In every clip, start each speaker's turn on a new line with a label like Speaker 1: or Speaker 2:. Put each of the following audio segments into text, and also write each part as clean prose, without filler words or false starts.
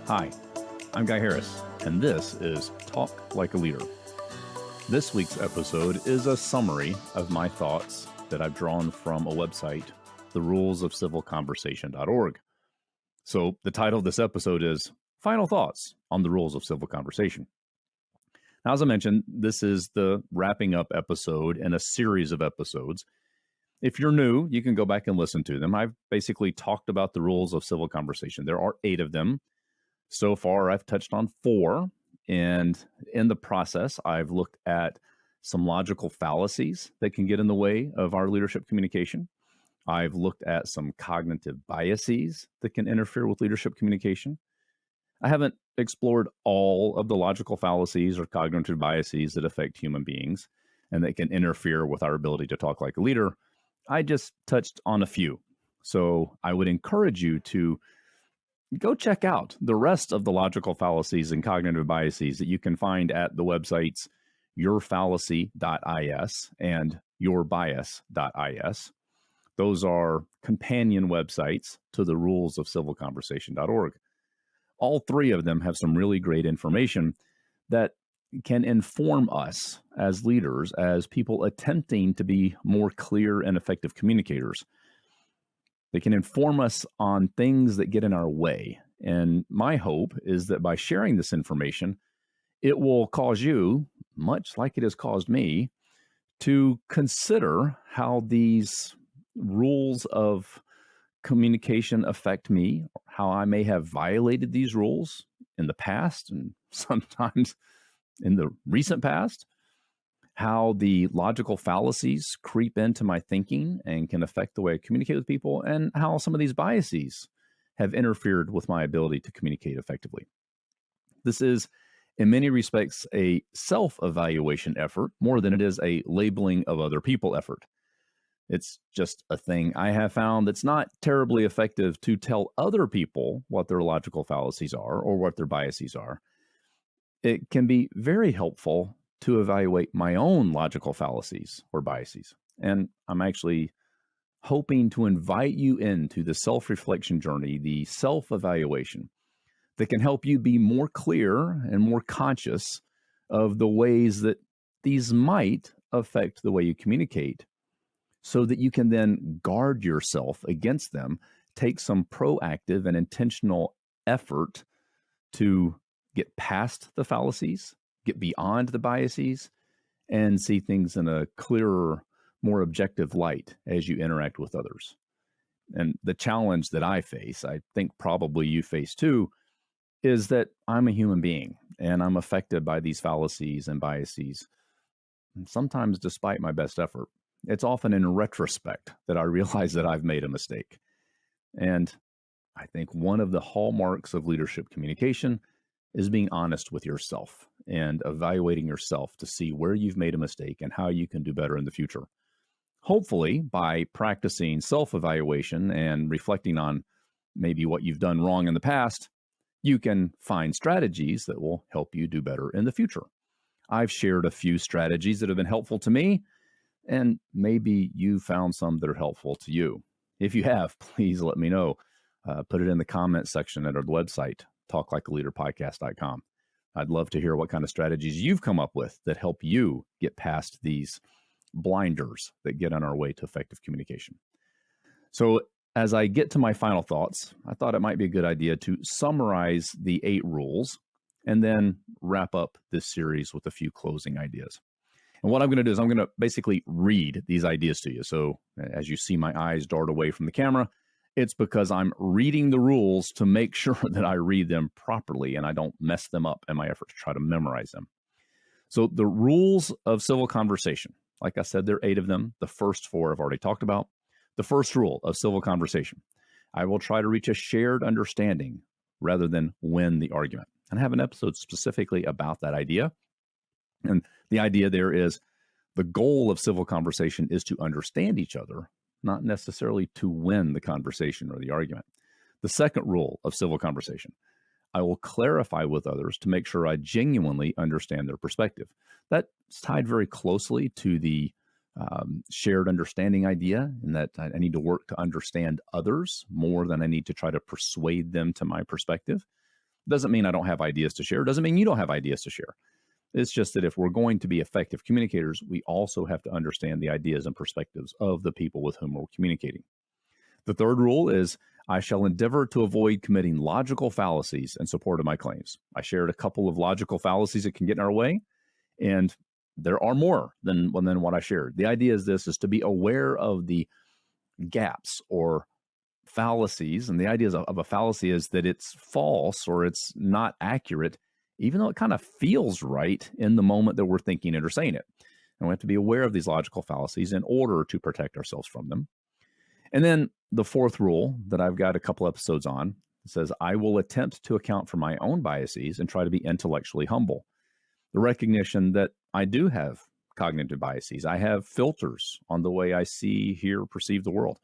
Speaker 1: Hi, I'm Guy Harris, and this is Talk Like a Leader. This week's episode is a summary of my thoughts that I've drawn from a website, therulesofcivilconversation.org. So the title of this episode is Final Thoughts on the Rules of Civil Conversation. Now, as I mentioned, this is the wrapping up episode in a series of episodes. If you're new, you can go back and listen to them. I've basically talked about the rules of civil conversation. There are 8 of them. So far, I've touched on 4, and in the process, I've looked at some logical fallacies that can get in the way of our leadership communication. I've looked at some cognitive biases that can interfere with leadership communication. I haven't explored all of the logical fallacies or cognitive biases that affect human beings and that can interfere with our ability to talk like a leader. I just touched on a few. So I would encourage you to go check out the rest of the logical fallacies and cognitive biases that you can find at the websites yourfallacy.is and yourbias.is. Those are companion websites to the rules of civilconversation.org. All 3 of them have some really great information that can inform us as leaders, as people attempting to be more clear and effective communicators. They can inform us on things that get in our way. And my hope is that by sharing this information, it will cause you, much like it has caused me, to consider how these rules of communication affect me, how I may have violated these rules in the past and sometimes in the recent past, how the logical fallacies creep into my thinking and can affect the way I communicate with people, and how some of these biases have interfered with my ability to communicate effectively. This is, in many respects, a self-evaluation effort more than it is a labeling of other people effort. It's just a thing I have found that's not terribly effective to tell other people what their logical fallacies are or what their biases are. It can be very helpful to evaluate my own logical fallacies or biases. And I'm actually hoping to invite you into the self-reflection journey, the self-evaluation, that can help you be more clear and more conscious of the ways that these might affect the way you communicate, so that you can then guard yourself against them, take some proactive and intentional effort to get past the fallacies, get beyond the biases, and see things in a clearer, more objective light as you interact with others. And the challenge that I face, I think probably you face too, is that I'm a human being and I'm affected by these fallacies and biases. And sometimes despite my best effort, it's often in retrospect that I realize that I've made a mistake. And I think one of the hallmarks of leadership communication is being honest with yourself and evaluating yourself to see where you've made a mistake and how you can do better in the future. Hopefully, by practicing self-evaluation and reflecting on maybe what you've done wrong in the past, you can find strategies that will help you do better in the future. I've shared a few strategies that have been helpful to me, and maybe you found some that are helpful to you. If you have, please let me know. Put it in the comment section at our website, talklikealeaderpodcast.com. I'd love to hear what kind of strategies you've come up with that help you get past these blinders that get on our way to effective communication. So as I get to my final thoughts, I thought it might be a good idea to summarize the 8 rules and then wrap up this series with a few closing ideas. And what I'm going to do is I'm going to basically read these ideas to you. So as you see my eyes dart away from the camera, it's because I'm reading the rules to make sure that I read them properly and I don't mess them up in my effort to try to memorize them. So the rules of civil conversation, like I said, there are 8 of them. The first 4 I've already talked about. The first rule of civil conversation: I will try to reach a shared understanding rather than win the argument. And I have an episode specifically about that idea. And the idea there is the goal of civil conversation is to understand each other, not necessarily to win the conversation or the argument. The second rule of civil conversation: I will clarify with others to make sure I genuinely understand their perspective. That's tied very closely to the shared understanding idea, in that I need to work to understand others more than I need to try to persuade them to my perspective. Doesn't mean I don't have ideas to share. Doesn't mean you don't have ideas to share. It's just that if we're going to be effective communicators, we also have to understand the ideas and perspectives of the people with whom we're communicating. The third rule is I shall endeavor to avoid committing logical fallacies in support of my claims. I shared a couple of logical fallacies that can get in our way, and there are more than what I shared. The idea is to be aware of the gaps or fallacies, and the idea of a fallacy is that it's false or it's not accurate, even though it kind of feels right in the moment that we're thinking it or saying it. And we have to be aware of these logical fallacies in order to protect ourselves from them. And then the fourth rule that I've got a couple episodes on says, I will attempt to account for my own biases and try to be intellectually humble. The recognition that I do have cognitive biases. I have filters on the way I see, hear, perceive the world.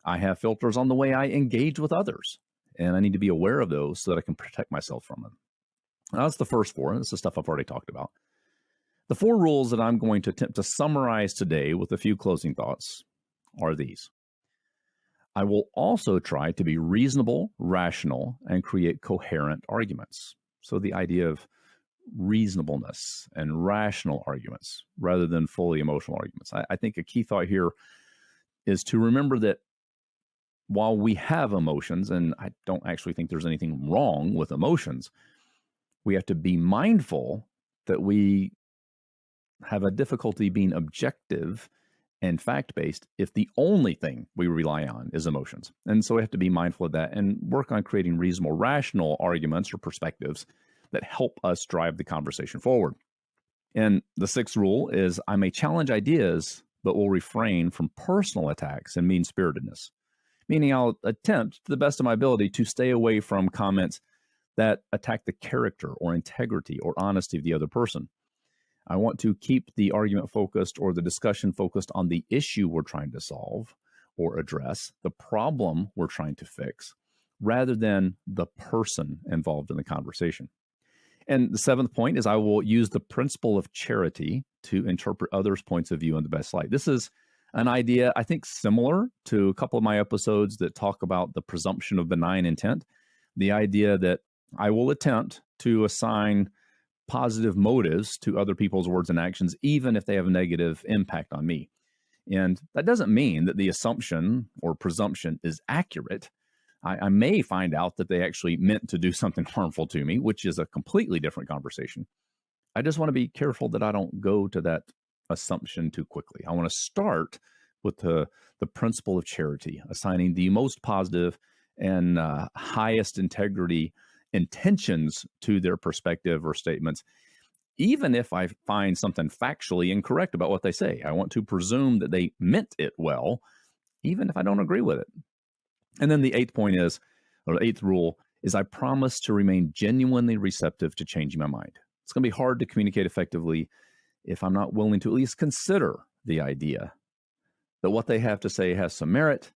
Speaker 1: I have filters on the way I engage with others, and I need to be aware of those so that I can protect myself from them. Now, that's the first four, and this is stuff I've already talked about. The four rules that I'm going to attempt to summarize today with a few closing thoughts are these. I will also try to be reasonable, rational, and create coherent arguments. So the idea of reasonableness and rational arguments rather than fully emotional arguments. I think a key thought here is to remember that while we have emotions, and I don't actually think there's anything wrong with emotions, we have to be mindful that we have a difficulty being objective and fact-based if the only thing we rely on is emotions. And so we have to be mindful of that and work on creating reasonable, rational arguments or perspectives that help us drive the conversation forward. And the sixth rule is I may challenge ideas, but will refrain from personal attacks and mean-spiritedness. Meaning I'll attempt to the best of my ability to stay away from comments that attack the character or integrity or honesty of the other person. I want to keep the argument focused or the discussion focused on the issue we're trying to solve or address, the problem we're trying to fix, rather than the person involved in the conversation. And the seventh point is I will use the principle of charity to interpret others' points of view in the best light. This is an idea, I think, similar to a couple of my episodes that talk about the presumption of benign intent. The idea that I will attempt to assign positive motives to other people's words and actions, even if they have a negative impact on me. And that doesn't mean that the assumption or presumption is accurate. I may find out that they actually meant to do something harmful to me, which is a completely different conversation. I just want to be careful that I don't go to that assumption too quickly. I want to start with the principle of charity, assigning the most positive and highest integrity intentions to their perspective or statements, even if I find something factually incorrect about what they say. I want to presume that they meant it well, even if I don't agree with it. And then the eighth point is, or the eighth rule is I promise to remain genuinely receptive to changing my mind. It's going to be hard to communicate effectively if I'm not willing to at least consider the idea that what they have to say has some merit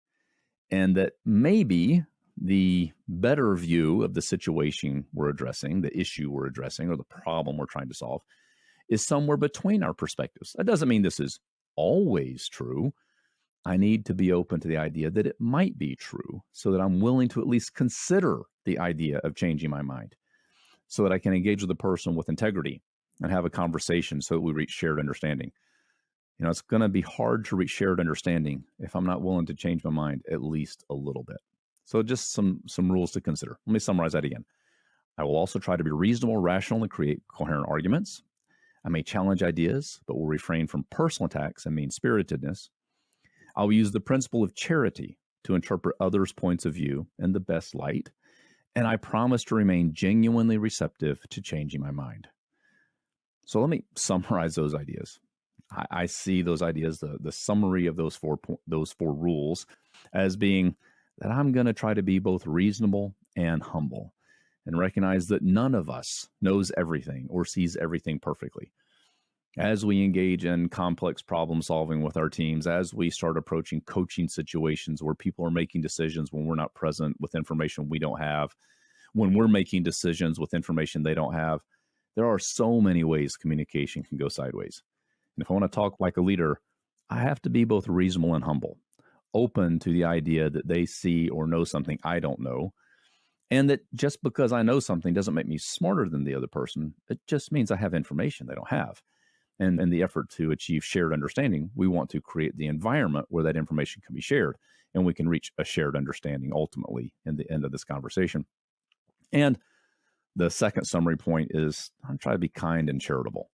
Speaker 1: and that maybe the better view of the situation we're addressing, the issue we're addressing, or the problem we're trying to solve is somewhere between our perspectives. That doesn't mean this is always true. I need to be open to the idea that it might be true so that I'm willing to at least consider the idea of changing my mind so that I can engage with the person with integrity and have a conversation so that we reach shared understanding. You know, it's going to be hard to reach shared understanding if I'm not willing to change my mind at least a little bit. So just some rules to consider. Let me summarize that again. I will also try to be reasonable, rational, and create coherent arguments. I may challenge ideas, but will refrain from personal attacks and mean-spiritedness. I will use the principle of charity to interpret others' points of view in the best light. And I promise to remain genuinely receptive to changing my mind. So let me summarize those ideas. I see those ideas, the summary of those four rules as being that I'm going to try to be both reasonable and humble and recognize that none of us knows everything or sees everything perfectly. As we engage in complex problem solving with our teams, as we start approaching coaching situations where people are making decisions when we're not present with information we don't have, when we're making decisions with information they don't have, there are so many ways communication can go sideways. And if I want to talk like a leader, I have to be both reasonable and humble, open to the idea that they see or know something I don't know, And that just because I know something doesn't make me smarter than the other person. It just means I have information they don't have. And in the effort to achieve shared understanding, we want to create the environment where that information can be shared and we can reach a shared understanding ultimately in the end of this conversation. And the second summary point is I'm trying to be kind and charitable.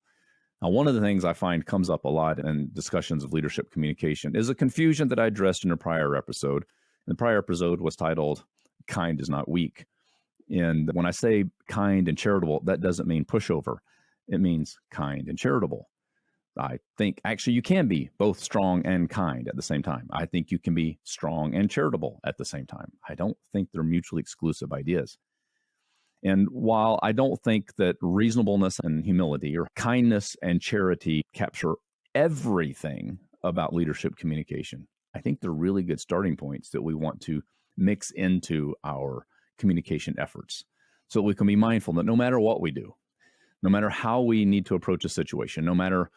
Speaker 1: Now, one of the things I find comes up a lot in discussions of leadership communication is a confusion that I addressed in a prior episode. And the prior episode was titled Kind is Not Weak. And when I say kind and charitable, that doesn't mean pushover. It means kind and charitable. I think actually you can be both strong and kind at the same time. I think you can be strong and charitable at the same time. I don't think they're mutually exclusive ideas. And while I don't think that reasonableness and humility or kindness and charity capture everything about leadership communication, I think they're really good starting points that we want to mix into our communication efforts so that we can be mindful that no matter what we do, no matter how we need to approach a situation, no matter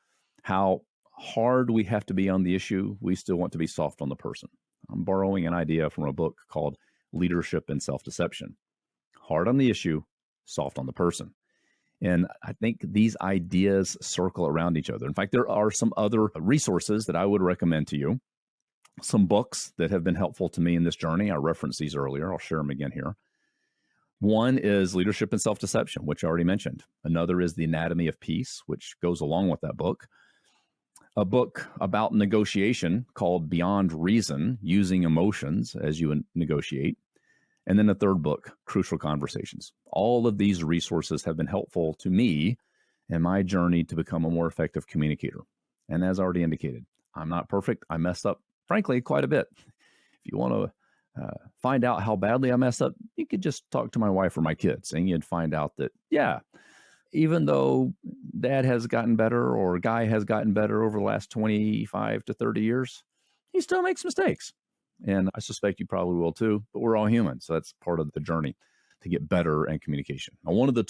Speaker 1: how hard we have to be on the issue, we still want to be soft on the person. I'm borrowing an idea from a book called Leadership and Self-Deception. Hard on the issue, soft on the person. And I think these ideas circle around each other. In fact, there are some other resources that I would recommend to you, some books that have been helpful to me in this journey. I referenced these earlier. I'll share them again here. One is Leadership and Self-Deception, which I already mentioned. Another is The Anatomy of Peace, which goes along with that book. A book about negotiation called Beyond Reason, Using Emotions as You Negotiate. And then a third book, Crucial Conversations. All of these resources have been helpful to me in my journey to become a more effective communicator. And as already indicated, I'm not perfect. I messed up, frankly, quite a bit. If you want to find out how badly I messed up, you could just talk to my wife or my kids, and you'd find out that, yeah, even though dad has gotten better or guy has gotten better over the last 25 to 30 years, he still makes mistakes. And I suspect you probably will too, but we're all human. So that's part of the journey to get better in communication. Now, another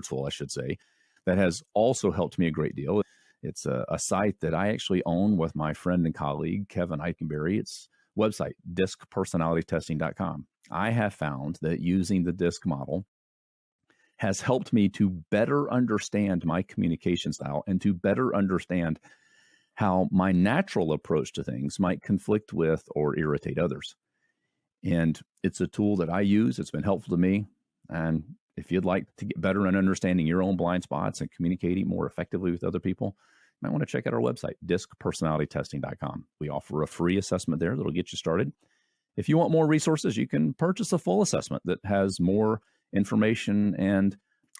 Speaker 1: tool, I should say, that has also helped me a great deal. It's a site that I actually own with my friend and colleague, Kevin Eikenberry. It's website, DISCpersonalitytesting.com. I have found that using the DISC model has helped me to better understand my communication style and to better understand how my natural approach to things might conflict with or irritate others. And it's a tool that I use. It's been helpful to me. And if you'd like to get better in understanding your own blind spots and communicating more effectively with other people, you might want to check out our website, DISCpersonalitytesting.com. We offer a free assessment there that'll get you started. If you want more resources, you can purchase a full assessment that has more information and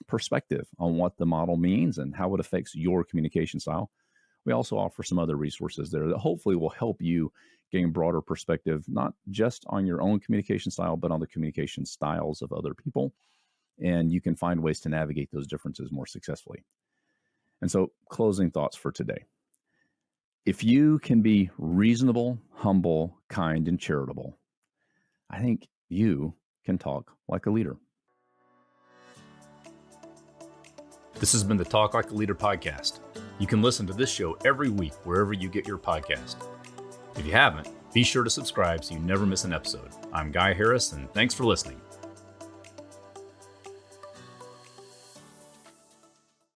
Speaker 1: perspective on what the model means and how it affects your communication style. We also offer some other resources there that hopefully will help you gain broader perspective, not just on your own communication style, but on the communication styles of other people. And you can find ways to navigate those differences more successfully. And so, closing thoughts for today. If you can be reasonable, humble, kind, and charitable, I think you can talk like a leader. This has been the Talk Like a Leader podcast. You can listen to this show every week wherever you get your podcast. If you haven't, be sure to subscribe so you never miss an episode. I'm Guy Harris, and thanks for listening.